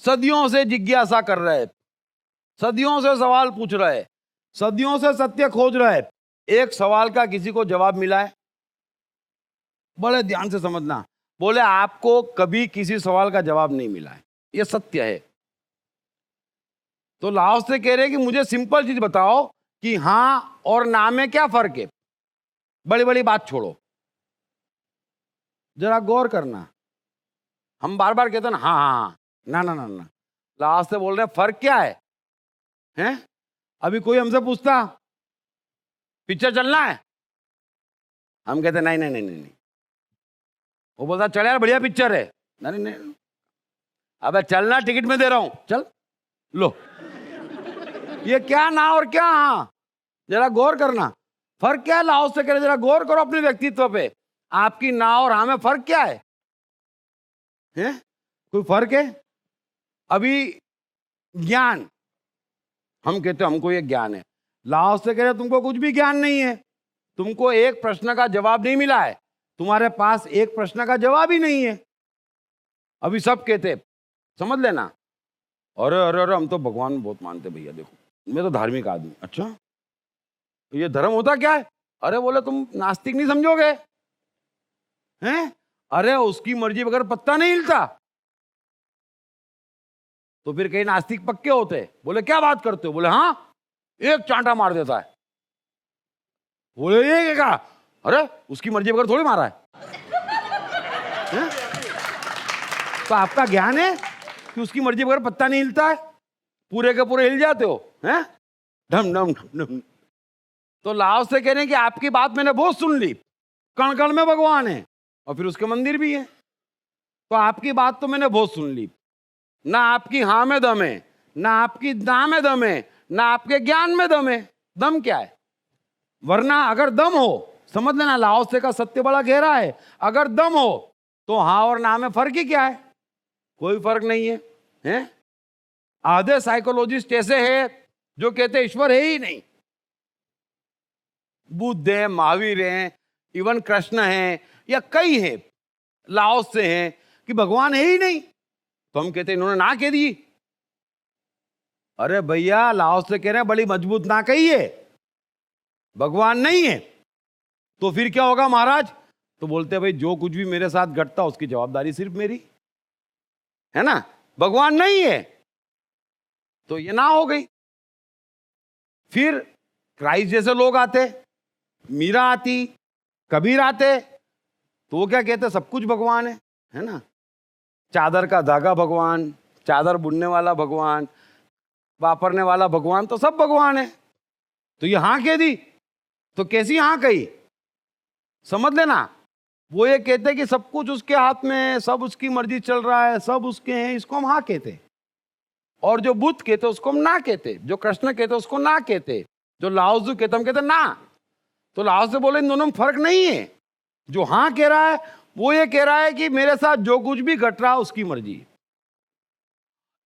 सदियों से जिज्ञासा कर रहे, सदियों से सवाल पूछ रहे, सदियों से सत्य खोज रहे, एक सवाल का किसी को जवाब मिला है? बड़े ध्यान से समझना, बोले आपको कभी किसी सवाल का जवाब नहीं मिला है, यह सत्य है। तो लाओस से कह रहे कि मुझे सिंपल चीज बताओ कि हां और ना में क्या फर्क है। बड़ी बड़ी बात छोड़ो, जरा गौर करना। हम बार बार कहते हैं ना हाँ हाँ हाँ, ना ना ना ना। लाओस से बोल रहे हैं फर्क क्या है? हैं? अभी कोई हमसे पूछता पिक्चर चलना है, हम कहते नहीं नहीं नहीं नहीं नहीं। वो बोलता चल यार बढ़िया पिक्चर है, नहीं नहीं नहीं। अबे चलना, टिकट में दे रहा हूं, चल लो। ये क्या ना और क्या हाँ, जरा गौर करना। फर्क क्या है लाओस से कह रहे, जरा गौर करो अपने व्यक्तित्व पे। आपकी ना और हाँ में फर्क क्या है? हैं? कोई फर्क है? अभी ज्ञान, हम कहते हैं हमको ये ज्ञान है, लाओस से कह रहे तुमको कुछ भी ज्ञान नहीं है, तुमको एक प्रश्न का जवाब नहीं मिला है, तुम्हारे पास एक प्रश्न का जवाब ही नहीं है। अभी सब कहते, समझ लेना, अरे अरे अरे हम तो भगवान में बहुत मानते भैया, देखो मैं तो धार्मिक आदमी। अच्छा ये धर्म होता क्या है? अरे बोले तुम नास्तिक नहीं समझोगे हैं? अरे उसकी मर्जी बगैर पत्ता नहीं हिलता। तो फिर कहीं नास्तिक पक्के होते। बोले क्या बात करते हो? बोले हाँ, एक चांटा मार देता है। बोले ये क्या? अरे उसकी मर्जी बगैर थोड़ी मारा है? तो आपका ज्ञान है कि उसकी मर्जी बगैर पत्ता नहीं हिलता है, पूरे के पूरे हिल जाते हो हैं? ढम ढम ढम ढम। तो लाओस से कह रहे हैं कि आपकी बात मैंने बहुत सुन ली, कण कण में भगवान है और फिर उसके मंदिर भी है, तो आपकी बात तो मैंने बहुत सुन ली। ना आपकी हाँ में दम है, ना आपकी ना में दम है, ना आपके ज्ञान में दम है। दम क्या है? वरना अगर दम हो, समझ लेना लाओस से का सत्य बड़ा गहरा है, अगर दम हो तो हाँ और ना में फर्क ही क्या है? कोई फर्क नहीं है, हैं? आधे साइकोलॉजिस्ट ऐसे हैं जो कहते ईश्वर है ही नहीं। बुद्ध है, महावीर हैं, इवन कृष्ण हैं, या कई हैं, लाओस से हैं कि भगवान है ही नहीं। तो हम कहते इन्होंने ना कह दी। अरे भैया लाओस से कह रहे हैं बड़ी मजबूत ना कही है, भगवान नहीं है। तो फिर क्या होगा महाराज? तो बोलते भाई जो कुछ भी मेरे साथ घटता उसकी जवाबदारी सिर्फ मेरी है ना, भगवान नहीं है तो ये ना हो गई। फिर क्राइस्ट जैसे लोग आते, मीरा आती, कबीर आते, तो वो क्या कहते सब कुछ भगवान है ना। चादर का धागा भगवान, चादर बुनने वाला भगवान, वापरने वाला भगवान, तो सब भगवान है। तो ये हाँ कह दी, तो कैसी हाँ कही? समझ लेना, वो ये कहते कि सब कुछ उसके हाथ में, सब उसकी मर्जी चल रहा है, सब उसके हैं, इसको हम हाँ कहते। और जो बुद्ध कहते उसको हम ना कहते, जो कृष्ण कहते उसको ना कहते, जो लाओजू कहते हम कहते ना। तो लाओस से बोले इन दोनों में फर्क नहीं है। जो हाँ कह रहा है वो ये कह रहा है कि मेरे साथ जो कुछ भी घट रहा है उसकी मर्जी।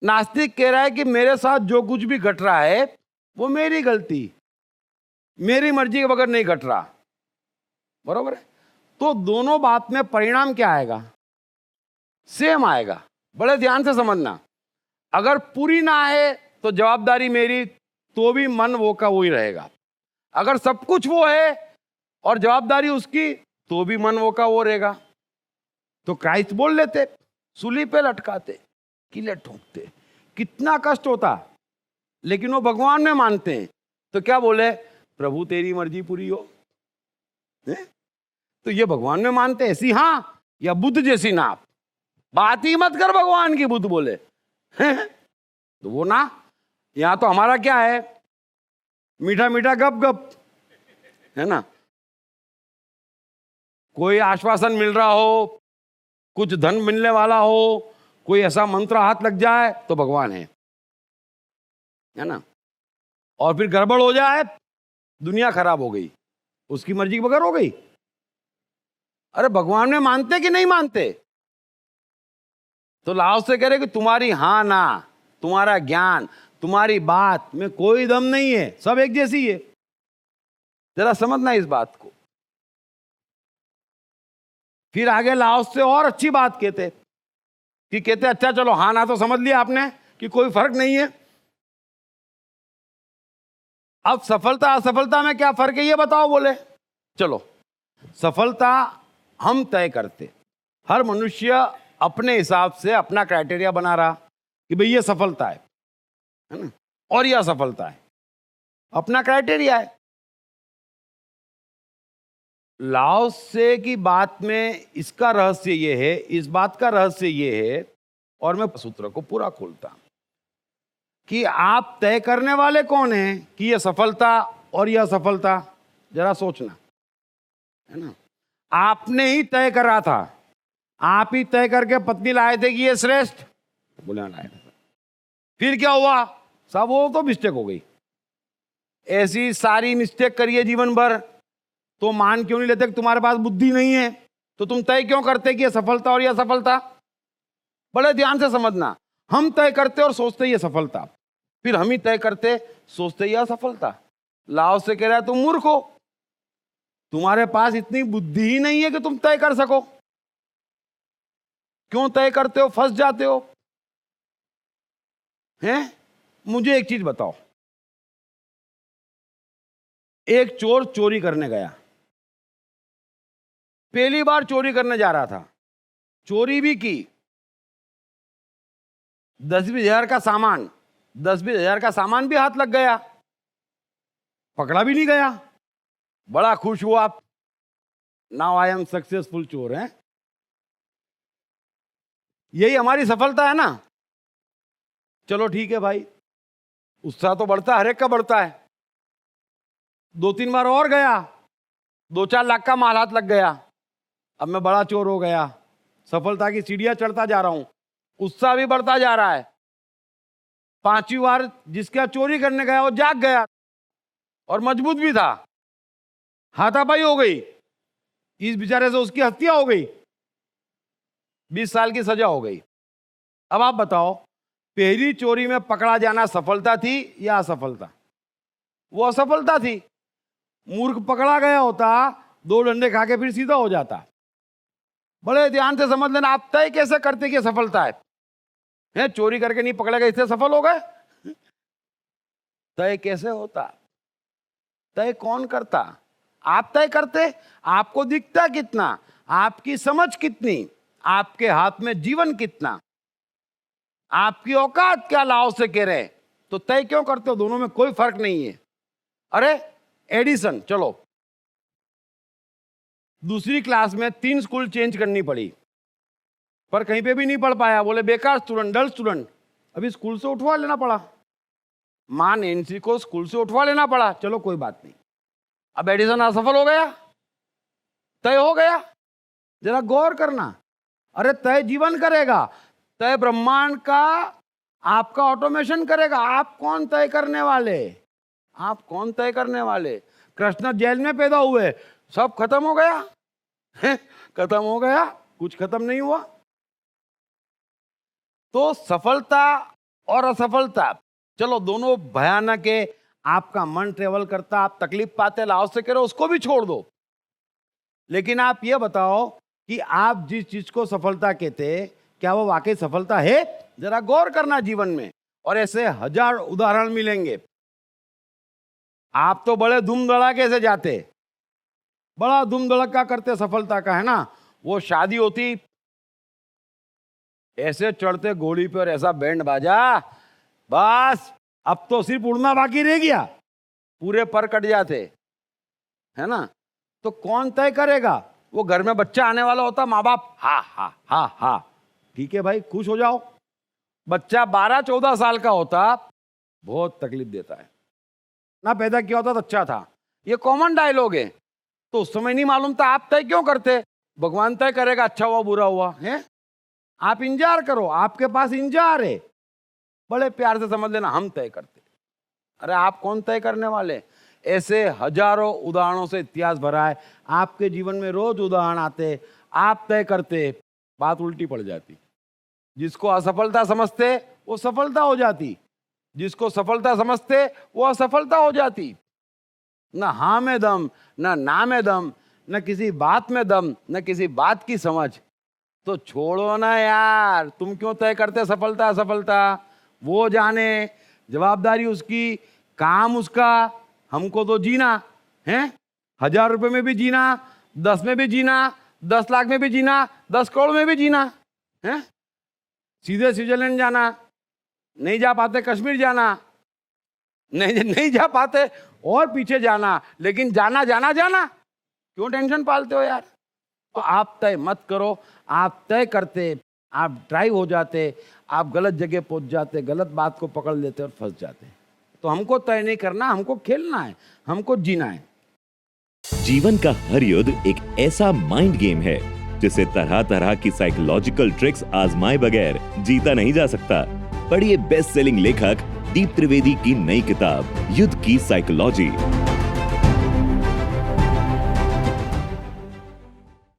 नास्तिक कह रहा है कि मेरे साथ जो कुछ भी घट रहा है वो मेरी गलती, मेरी मर्जी के बगैर नहीं घट रहा। बरोबर है? तो दोनों बात में परिणाम क्या आएगा? सेम आएगा। बड़े ध्यान से समझना, अगर पूरी ना है तो जवाबदारी मेरी, तो भी मन वो का वही रहेगा। अगर सब कुछ वो है और जवाबदारी उसकी, तो भी मन वो का वो रहेगा। तो क्राइस्ट बोल लेते, सूली पे लटकाते, किले ठोकते, कितना कष्ट होता, लेकिन वो भगवान में मानते हैं। तो क्या बोले? प्रभु तेरी मर्जी पूरी हो। तो ये भगवान में मानते ऐसी हाँ, या बुद्ध जैसी ना। बात ही मत कर भगवान की, बुद्ध बोले तो वो ना। यहां तो हमारा क्या है, मीठा मीठा गप गप है ना। कोई आश्वासन मिल रहा हो, कुछ धन मिलने वाला हो, कोई ऐसा मंत्र हाथ लग जाए तो भगवान है ना। और फिर गड़बड़ हो जाए, दुनिया खराब हो गई, उसकी मर्जी के बगैर हो गई। अरे भगवान में मानते कि नहीं मानते? तो लाओस से कह रहे कि तुम्हारी हाँ ना, तुम्हारा ज्ञान, तुम्हारी बात में कोई दम नहीं है, सब एक जैसी है। जरा समझना इस बात को। फिर आगे लाओस से और अच्छी बात कहते कि कहते अच्छा चलो हाँ ना तो समझ लिया आपने कि कोई फर्क नहीं है। अब सफलता असफलता में क्या फर्क है ये बताओ। बोले चलो सफलता हम तय करते, हर मनुष्य अपने हिसाब से अपना क्राइटेरिया बना रहा कि भाई ये सफलता है ना, और यह असफलता है, अपना क्राइटेरिया है। लाओसे की बात में इसका रहस्य ये है, इस बात का रहस्य ये है, और मैं सूत्र को पूरा खोलता कि आप तय करने वाले कौन हैं कि यह सफलता और यह असफलता। जरा सोचना, है ना। आपने ही तय करा था, आप ही तय करके पत्नी लाए थे कि ये श्रेष्ठ, बोले लाए थे। फिर क्या हुआ साहब, वो तो मिस्टेक हो गई। ऐसी सारी मिस्टेक करिए जीवन भर तो मान क्यों नहीं लेते कि तुम्हारे पास बुद्धि नहीं है? तो तुम तय क्यों करते कि ये सफलता और ये असफलता? बड़े ध्यान से समझना, हम तय करते और सोचते ये सफलता, फिर हम ही तय करते सोचते ये असफलता। लाओ से कह रहा है तुम मूर्ख हो, तुम्हारे पास इतनी बुद्धि ही नहीं है कि तुम तय कर सको। क्यों तय करते हो, फंस जाते हो। हैं? मुझे एक चीज बताओ, एक चोर चोरी करने गया, पहली बार चोरी करने जा रहा था, चोरी भी की, 10-20 हजार का सामान, 10-20 हजार का सामान भी हाथ लग गया, पकड़ा भी नहीं गया, बड़ा खुश हुआ, नाउ आई एम सक्सेसफुल चोर है। यही हमारी सफलता है ना। चलो ठीक है भाई, उत्साह तो बढ़ता, हर एक का बढ़ता है। 2-3 बार और गया, 2-4 लाख का माल हाथ लग गया, अब मैं बड़ा चोर हो गया, सफलता की सीढ़ियां चढ़ता जा रहा हूं, उत्साह भी बढ़ता जा रहा है। 5वीं बार जिसका चोरी करने गया वो जाग गया और मजबूत भी था, हाथापाई हो गई, इस बेचारे से उसकी हत्या हो गई, 20 साल की सजा हो गई। अब आप बताओ, पहली चोरी में पकड़ा जाना सफलता थी या असफलता? वो असफलता थी। मूर्ख पकड़ा गया होता, 2 डंडे खा के फिर सीधा हो जाता। बड़े ध्यान से समझ लेना, आप तय कैसे करते कि सफलता है? चोरी करके नहीं पकड़े गए इससे सफल हो गए? तय कैसे होता? तय कौन करता? आप तय करते। आपको दिखता कितना, आपकी समझ कितनी, आपके हाथ में जीवन कितना, आपकी औकात क्या, लाओ से कह रहे, तो तय क्यों करते हो? दोनों में कोई फर्क नहीं है। अरे एडिसन, चलो दूसरी क्लास में 3 स्कूल चेंज करनी पड़ी, पर कहीं पे भी नहीं पढ़ पाया, बोले बेकार स्टूडेंट, डल स्टूडेंट, अभी स्कूल से उठवा लेना पड़ा। मां नैन्सी को स्कूल से उठवा लेना पड़ा, चलो कोई बात नहीं। अब एडिसन असफल हो गया, तय हो गया। जरा गौर करना, अरे तय जीवन करेगा, तय ब्रह्मांड का आपका ऑटोमेशन करेगा। आप कौन तय करने वाले? आप कौन तय करने वाले? कृष्ण जेल में पैदा हुए, सब खत्म हो गया है? खत्म हो गया, कुछ खत्म नहीं हुआ। तो सफलता और असफलता, चलो दोनों भयानक है, आपका मन ट्रेवल करता, आप तकलीफ पाते, लाओ से करो उसको भी छोड़ दो। लेकिन आप ये बताओ कि आप जिस चीज को सफलता कहते, क्या वो वाकई सफलता है? जरा गौर करना जीवन में, और ऐसे 1000 उदाहरण मिलेंगे। आप तो बड़े धूम धड़ाके से जाते, बड़ा धूम धड़का करते सफलता का, है ना। वो शादी होती, ऐसे चढ़ते घोड़ी पर, ऐसा बैंड बाजा, बस अब तो सिर्फ उड़ना बाकी रह गया, पूरे पर कट जाते, है ना। तो कौन तय करेगा? वो घर में बच्चा आने वाला होता, माँ बाप हा हा हा हा, ठीक है भाई खुश हो जाओ। बच्चा 12-14 साल का होता, बहुत तकलीफ देता है ना, पैदा किया होता तो अच्छा था, ये कॉमन डायलॉग है। तो उस समय नहीं मालूम था, आप तय क्यों करते? भगवान तय करेगा, अच्छा हुआ बुरा हुआ है, आप इंतजार करो, आपके पास इंतजार है। बड़े प्यार से समझ लेना, हम तय करते। अरे आप कौन तय करने वाले? ऐसे हजारों उदाहरणों से इतिहास भरा है, आपके जीवन में रोज उदाहरण आते, आप तय करते, बात उल्टी पड़ जाती। जिसको असफलता समझते वो सफलता हो जाती, जिसको सफलता समझते वो असफलता हो जाती। न हाँ में दम, न ना में दम, न किसी बात में दम, न किसी बात की समझ। तो छोड़ो ना यार, तुम क्यों तय करते सफलता असफलता? वो जाने, जवाबदारी उसकी, काम उसका, हमको तो जीना है। 1000 रुपए में भी जीना, 10 में भी जीना, 10 लाख में भी जीना, 10 करोड़ में भी जीना है। सीधे स्विट्जरलैंड जाना, नहीं जा पाते कश्मीर जाना, नहीं जा पाते और पीछे जाना, लेकिन जाना जाना जाना। क्यों टेंशन पालते हो यार? तो आप तय मत करो। आप तय करते, आप ड्राइव हो जाते, आप गलत जगह पहुंच जाते, गलत बात को पकड़ लेते और फंस जाते। तो हमको तय नहीं करना, हमको खेलना है, हमको जीना है। जीवन का हर युद्ध एक ऐसा माइंड गेम है जिसे तरह तरह की साइकोलॉजिकल ट्रिक्स आजमाए बगैर जीता नहीं जा सकता। पढ़िए बेस्ट सेलिंग लेखक दीप त्रिवेदी की नई किताब युद्ध की साइकोलॉजी।